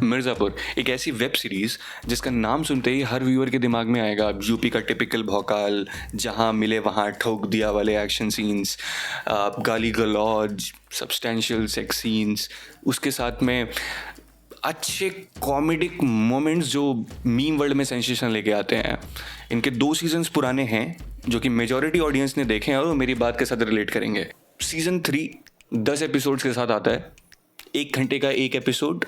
मिर्ज़ापुर एक ऐसी web series जिसका नाम सुनते ही हर व्यूअर के दिमाग में आएगा यूपी का टिपिकल भौकाल, जहाँ मिले वहाँ ठोक दिया वाले एक्शन सीन्स, गाली गलौज, सब्सटेंशियल सेक्स सीन्स, उसके साथ में अच्छे कॉमेडिक मोमेंट्स जो मीम वर्ल्ड में सेंसेशन लेके आते हैं। इनके 2 सीजन्स पुराने हैं जो कि मेजॉरिटी ऑडियंस ने देखे हैं और वो मेरी बात के साथ रिलेट करेंगे। सीज़न 3 10 एपिसोड्स के साथ आता है, 1 घंटे का एक episode,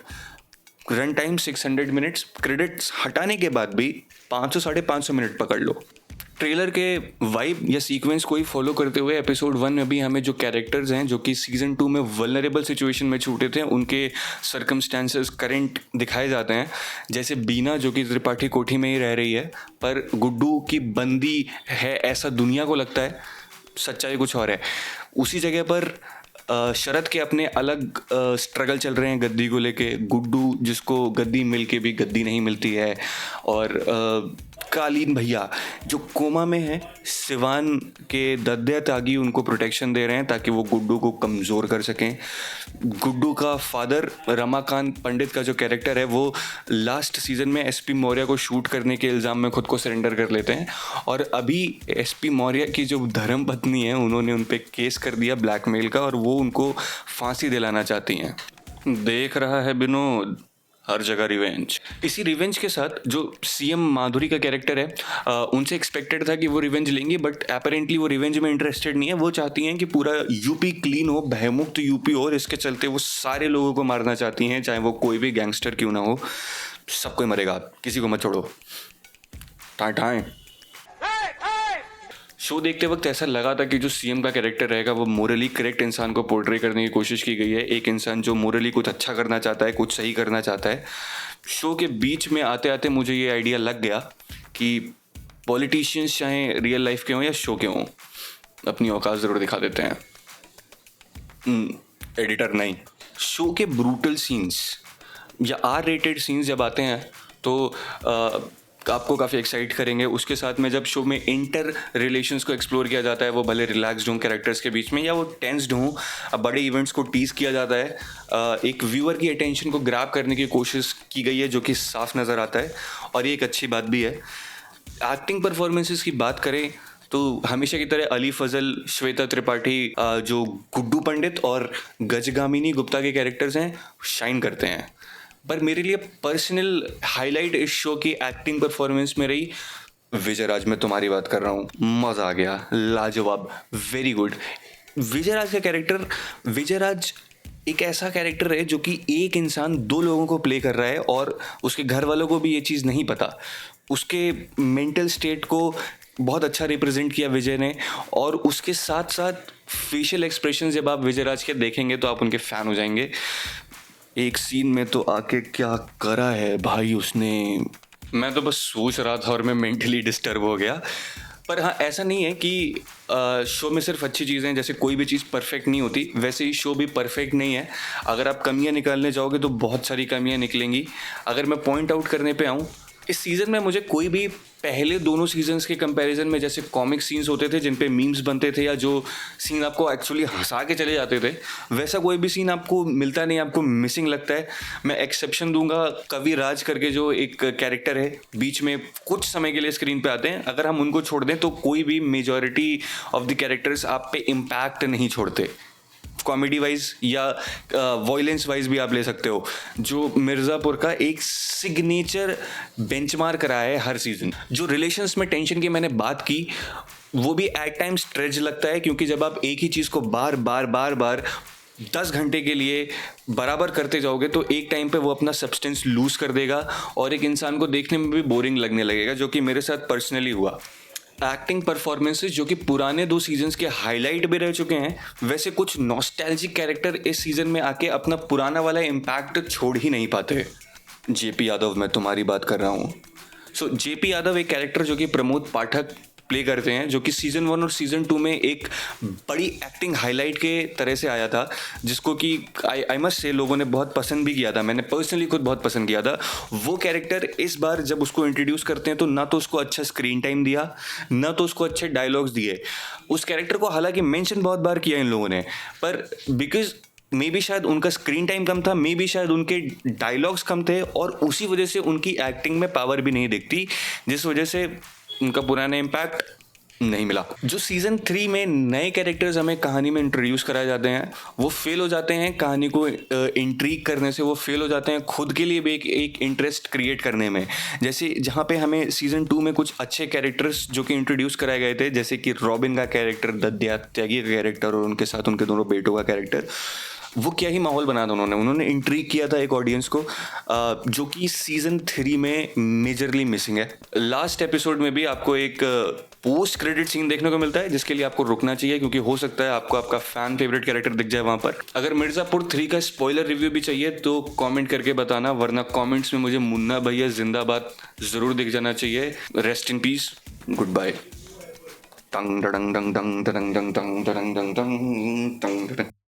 run time 600 minutes, credits हटाने के बाद भी 500 साढ़े 500 मिनट पकड़ लो। ट्रेलर के वाइब या सीक्वेंस को ही फॉलो करते हुए एपिसोड 1 में भी हमें जो कैरेक्टर्स हैं जो कि सीज़न 2 में वल्नरेबल सिचुएशन में छूटे थे, उनके सर्कमस्टेंसेस करंट दिखाए जाते हैं। जैसे बीना जो कि त्रिपाठी कोठी में ही रह रही है, पर गुड्डू की बंदी है ऐसा दुनिया को लगता है, सच्चाई कुछ और है। उसी जगह पर शरद के अपने अलग स्ट्रगल चल रहे हैं गद्दी को लेके। गुड्डू जिसको गद्दी मिल के भी गद्दी नहीं मिलती है, और कालीन भैया जो कोमा में है, सिवान के दद्या त्यागी उनको प्रोटेक्शन दे रहे हैं ताकि वो गुड्डू को कमज़ोर कर सकें। गुड्डू का फादर रमाकांत पंडित का जो कैरेक्टर है वो लास्ट सीज़न में एसपी मौर्य को शूट करने के इल्ज़ाम में खुद को सरेंडर कर लेते हैं, और अभी एसपी मौर्य की जो धर्म पत्नी है उन्होंने उन पर केस कर दिया ब्लैकमेल का, और वो उनको फांसी दिलाना चाहती हैं। देख रहा है विनोद, हर जगह रिवेंज। इसी रिवेंज के साथ जो सीएम माधुरी का कैरेक्टर है, उनसे एक्सपेक्टेड था कि वो रिवेंज लेंगी, बट अपेरेंटली वो रिवेंज में इंटरेस्टेड नहीं है। वो चाहती हैं कि पूरा यूपी क्लीन हो, भयमुक्त यूपी हो, और इसके चलते वो सारे लोगों को मारना चाहती हैं, चाहे वो कोई भी गैंगस्टर क्यों ना हो, सबको ही मरेगा, किसी को मत छोड़ो। टाटाएं। शो देखते वक्त ऐसा लगा था कि जो सीएम का कैरेक्टर रहेगा वो मोरली करेक्ट इंसान को पोर्ट्रे करने की कोशिश की गई है, एक इंसान जो मोरली कुछ अच्छा करना चाहता है, कुछ सही करना चाहता है। शो के बीच में आते आते मुझे ये आइडिया लग गया कि पॉलिटिशियंस चाहे रियल लाइफ के हों या शो के हों, अपनी औकात ज़रूर दिखा देते हैं। एडिटर नहीं, शो के ब्रूटल सीन्स या R-rated सीन्स जब आते हैं तो आपको काफ़ी एक्साइट करेंगे। उसके साथ में जब शो में इंटर रिलेशंस को एक्सप्लोर किया जाता है, वो भले रिलैक्स्ड हों कैरेक्टर्स के बीच में या वो टेंस्ड हों, बड़े इवेंट्स को टीज किया जाता है, एक व्यूअर की अटेंशन को ग्रैब करने की कोशिश की गई है जो कि साफ नज़र आता है, और ये एक अच्छी बात भी है। एक्टिंग परफॉर्मेंसेस की बात करें तो हमेशा की तरह अली फजल, श्वेता त्रिपाठी, जो गुड्डू पंडित और गजगामिनी गुप्ता के कैरेक्टर्स हैं, शाइन करते हैं। पर मेरे लिए पर्सनल हाईलाइट इस शो की एक्टिंग परफॉर्मेंस में रही विजयराज। मैं तुम्हारी बात कर रहा हूँ, मज़ा आ गया, लाजवाब, वेरी गुड। विजयराज का कैरेक्टर, विजयराज एक ऐसा कैरेक्टर है जो कि एक इंसान 2 लोगों को प्ले कर रहा है, और उसके घर वालों को भी ये चीज़ नहीं पता। उसके मेंटल स्टेट को बहुत अच्छा रिप्रेजेंट किया विजय ने, और उसके साथ साथ फेशियल एक्सप्रेशन जब आप विजयराज के देखेंगे तो आप उनके फ़ैन हो जाएंगे। एक सीन में तो आके क्या करा है भाई उसने, मैं तो बस सोच रहा था और मैं मेंटली डिस्टर्ब हो गया। पर हाँ, ऐसा नहीं है कि शो में सिर्फ अच्छी चीज़ें हैं, जैसे कोई भी चीज़ परफेक्ट नहीं होती, वैसे ही शो भी परफेक्ट नहीं है। अगर आप कमियां निकालने जाओगे तो बहुत सारी कमियां निकलेंगी। अगर मैं पॉइंट आउट करने पे आऊँ, इस सीज़न में मुझे कोई भी पहले दोनों सीजन्स के कंपैरिजन में जैसे कॉमिक सीन्स होते थे जिन पे मीम्स बनते थे या जो सीन आपको एक्चुअली हंसा के चले जाते थे, वैसा कोई भी सीन आपको मिलता नहीं, आपको मिसिंग लगता है। मैं एक्सेप्शन दूंगा कवि राज करके जो एक कैरेक्टर है, बीच में कुछ समय के लिए स्क्रीन पे आते हैं, अगर हम उनको छोड़ दें तो कोई भी मेजॉरिटी ऑफ द कैरेक्टर्स आप पे इम्पैक्ट नहीं छोड़ते। कॉमेडी वाइज या वॉयलेंस वाइज भी आप ले सकते हो, जो मिर्ज़ापुर का एक सिग्नेचर बेंचमार्क रहा है हर सीजन। जो रिलेशंस में टेंशन की मैंने बात की, वो भी एट टाइम स्ट्रेच लगता है, क्योंकि जब आप एक ही चीज़ को बार बार 10 घंटे के लिए बराबर करते जाओगे तो एक टाइम पे वो अपना सब्सटेंस लूज कर देगा और एक इंसान को देखने में भी बोरिंग लगने लगेगा, जो कि मेरे साथ पर्सनली हुआ। एक्टिंग परफॉर्मेंसेस जो कि पुराने 2 सीजन्स के हाईलाइट भी रह चुके हैं, वैसे कुछ नॉस्टैल्जिक कैरेक्टर इस सीजन में आके अपना पुराना वाला इम्पैक्ट छोड़ ही नहीं पाते। जेपी यादव, मैं तुम्हारी बात कर रहा हूँ। सो जेपी यादव एक कैरेक्टर जो कि प्रमोद पाठक प्ले करते हैं, जो कि सीज़न 1 और सीज़न 2 में एक बड़ी एक्टिंग हाईलाइट के तरह से आया था, जिसको कि आई मस्ट से लोगों ने बहुत पसंद भी किया था। मैंने पर्सनली खुद बहुत पसंद किया था वो कैरेक्टर। इस बार जब उसको इंट्रोड्यूस करते हैं तो ना तो उसको अच्छा स्क्रीन टाइम दिया, ना तो उसको अच्छे डायलॉग्स दिए। उस कैरेक्टर को हालांकि मेंशन बहुत बार किया इन लोगों ने, पर बिकॉज मे बी शायद उनका स्क्रीन टाइम कम था, मे बी शायद उनके डायलॉग्स कम थे, और उसी वजह से उनकी एक्टिंग में पावर भी नहीं दिखती, जिस वजह से उनका पुराना इम्पैक्ट नहीं मिला। जो सीजन 3 में नए कैरेक्टर्स हमें कहानी में इंट्रोड्यूस कराए जाते हैं, वो फेल हो जाते हैं कहानी को इंट्रीग करने से, वो फेल हो जाते हैं खुद के लिए भी एक इंटरेस्ट क्रिएट करने में। जैसे जहाँ पे हमें सीजन 2 में कुछ अच्छे कैरेक्टर्स जो कि इंट्रोड्यूस कराए गए थे, जैसे कि रॉबिन का कैरेक्टर, दद्या त्यागी का कैरेक्टर, और उनके साथ उनके दोनों बेटों का कैरेक्टर, वो क्या ही माहौल बना था उन्होंने इंट्रीग किया था एक ऑडियंस को, जो कि सीजन 3 में मेजरली मिसिंग है। लास्ट एपिसोड में भी आपको एक पोस्ट क्रेडिट सीन देखने को मिलता है, जिसके लिए आपको रुकना चाहिए, क्योंकि हो सकता है आपको आपका फैन फेवरेट कैरेक्टर दिख जाए वहां पर। अगर मिर्जापुर 3 का स्पॉइलर रिव्यू भी चाहिए तो कमेंट करके बताना, वरना कमेंट्स में मुझे मुन्ना भैया जिंदाबाद जरूर दिख जाना चाहिए। Rest in peace, goodbye. टंग टंग टंग टंग टंग टंग टंग टंग टंग टंग टंग टंग।